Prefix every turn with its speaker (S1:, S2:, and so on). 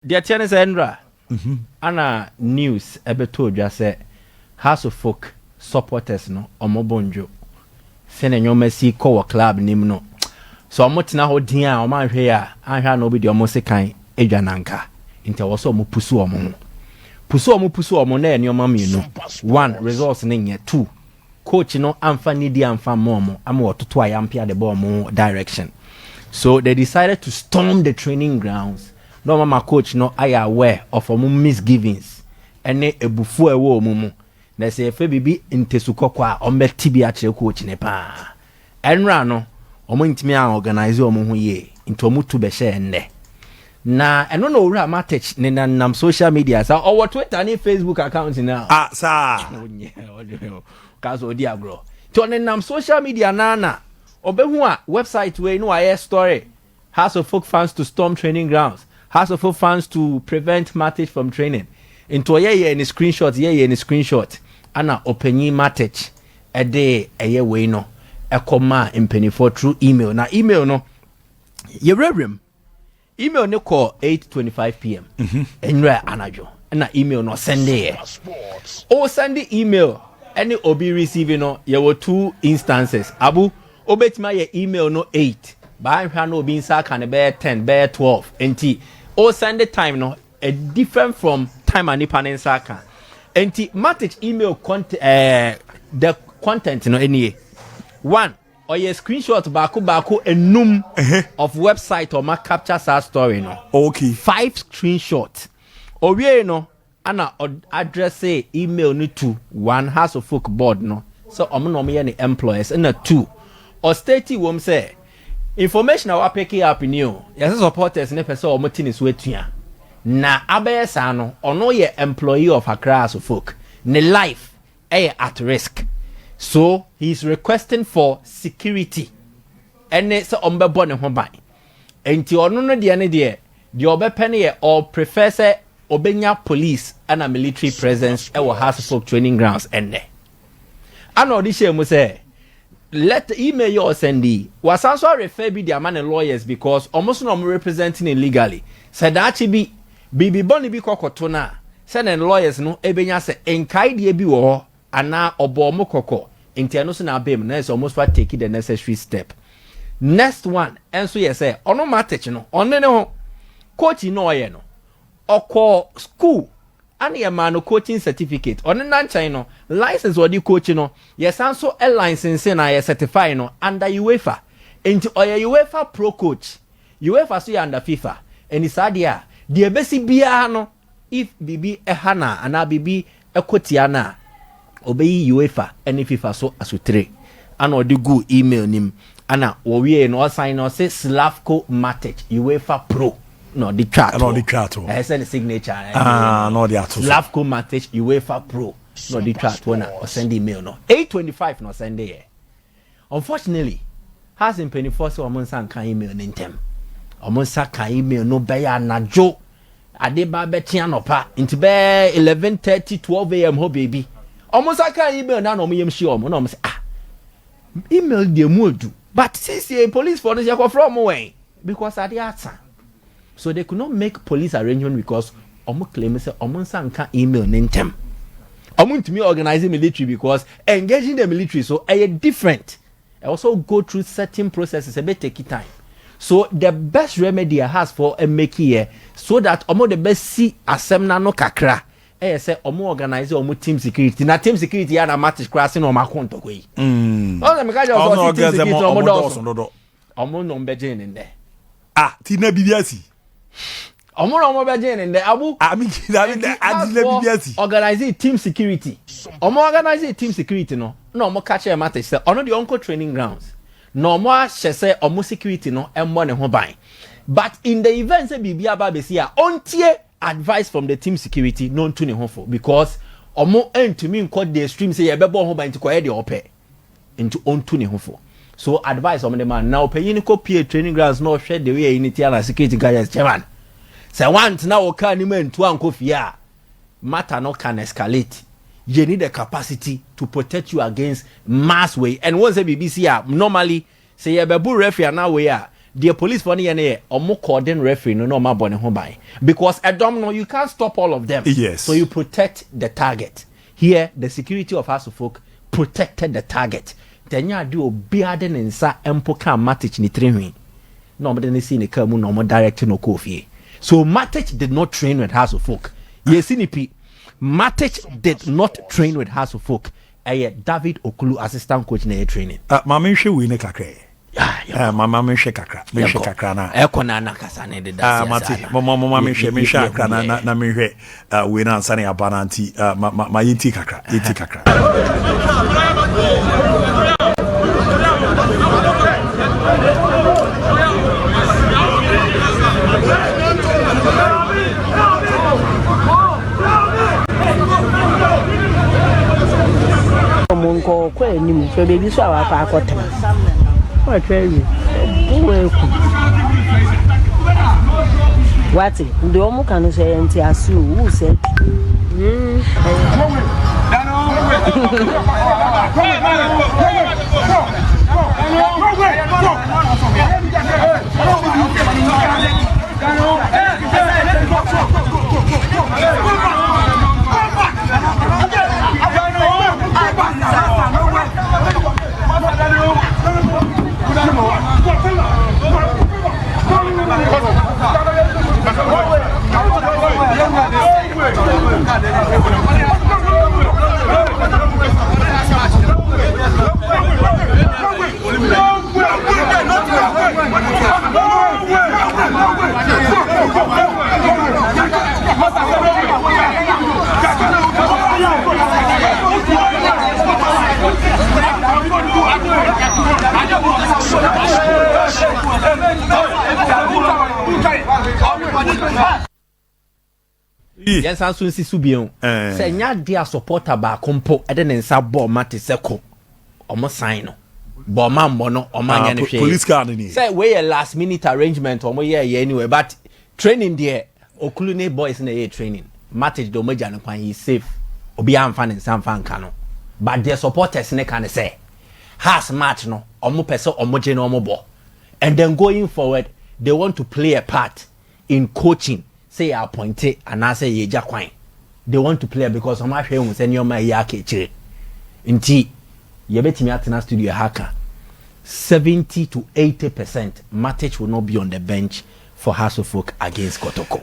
S1: The Chinese Endra, Anna news ebeto just say House of Folk supporters no omobonjo. Send a Messi call club name no. So I'm not now dear or my hair. I have nobody almost kind Ejananka. Into also mu pusu omo. Pusu omo na your mommy no. 1 resource ning 2. Coach no amfa nidi amfa momo. Amo to twa yampia the ball more direction. So they decided to storm the training grounds. No mama coach no I aware of misgivings. Ene ebufu ewo mumu. Na se efe bibi intesuko kwa ombe tibi ache coach ne pa. Enra no omo ntimi a organize omo ho ye. Into omo tu be share enne. Na eno no ura Matic ne nam social media sa or Twitter ni Facebook account now.
S2: Ah sa.
S1: Kazo odi agro. To ne nam social media na obehu a website we no aye story. House of Folk fans to storm training grounds. House of Folk fans to prevent Matic from training. Into ye any screenshot. Ana openyi Matic a day a year way no. A comma in penny for through email. Now email no. Ye rem. Email no call 8:25 p.m. Enra anajo. Na email no Sunday. Oh Sunday email. Any obi receiving no. Ye were 2 instances. Abu obetima ye email no 8. By no being sack and bear 10, bear 12. NT. Oh Sunday time no. A different from time and nipan saka. NT Matic email the content no any. 1 or your screenshot baku enum of website or ma capture sa story no.
S2: Okay.
S1: 5 screenshots. Or we no ana address say email ni to 1 House of Folk board no. So no me any employees and 2 or state wom say information I pick up in you. Yes supporters ne person or mutin is wetua. Na abesa no ono ye employee of Accra House of Folk. Ne life at risk. So he's requesting for security. Ene se ombebo ne ho ban. Enti ono no de ne de obepene ye or prefer se obenya police and a military presence e wo House of Folk training grounds ene. Ano di shemu say let the email your sendee was also refer be the man lawyers because almost no representing illegally. Said that be bibi boni bi kokoto na send lawyers no ebenya se enkai de bi wo ana obomo koko inteno so na bem na is almost what take the necessary step. Next one enso ye say ono Matic no onne ne ho coach no oye no okọ school and ye man no coaching certificate onne na chan no license odi coach no yes also a license na ye certify no under UEFA enti oye UEFA pro coach UEFA so ye under FIFA eni sadia de besi bia no if bibi ehana ana bibi ekotia na obey UEFA any FIFA so asutre ana odi go email nim ana wo wie no sign no say Slavko Matic UEFA pro no the chat I send the signature
S2: no the ato
S1: Slavko Matic UEFA pro no the chat one or send email no 8:25 no send there. Unfortunately has in penny force o san kan email ntem o san kan email no be ya najo ade ba betia no pa into be 11:30 12 am ho baby almost I can't email now no me yem sure no say email the modu but since a police for this from away because at the answer so they could not make police arrangement because claim say san can email nentem to me organizing military because engaging the military so different I also go through certain processes a bit take time so the best remedy I has for a make here so that the best see asemna no kakra say organize team security na team security ya na Matic crossing on my account ko yi me ka just team security no beje in there
S2: ti na bibiasi
S1: no beje in there abu
S2: bibiasi
S1: organize team security organize team security no catch a Matic say the uncle training grounds no say security no emmo ne ho ban but in the event say bibia ba be sia ontie advice from the team security non to ne hofo because to me call the stream say yebebo ho ban to ko e de ope into on to ne hofo so advice the man now pay ni ko pay training grounds no share the way unity and security guys chairman say want now o kan ni man to anko fia matter no can escalate you need the capacity to protect you against mass way and once a BBC normally say yebebo referee na way the police for any omo coordinate referee no mabone ho ban because no you can't stop all of them.
S2: Yes.
S1: So you protect the target. Here the security of House of Folk protected the target. Then you do obiade nsa empo kan Matic ni training. No but then see ni ka mu no mo direct no Kofi. So Matic did not train with House of Folk. Yes nipi. Matic did not train with House of Folk. David Okulu assistant coach na training.
S2: Mama nhwe we ne kakra. Mama nhwe kakra na.
S1: Ekona na kasa ne de da.
S2: Mati mama nhwe kakra na nhwe we na ansane abana anti ma yiti kakra.
S3: Monko kwa ni so baby so awa pa akota o trewi what ndo omu kanu se enti asu who said
S1: Yes, I soon see Subion. Say, nya dear supporter ba compo, and then sa bo mati seko. Omo sign. Bo man mono, o man yan
S2: police car ni.
S1: Say, we a last minute arrangement, omo ye anyway. But training there, Okulune boys in the training. Matic do meja no kwan he safe. Obi amfa ne sam fan kano. But their supporters ne can say, has match no, omo pese omo je no omo bo. And then going forward, they want to play a part in coaching. Say appointed and I say ye jakwan. They want to play because I'm actually going to send your my yake chire. Inti ye beti me atena studio haka 70 to 80% Matic will not be on the bench for House of Folk against Kotoko.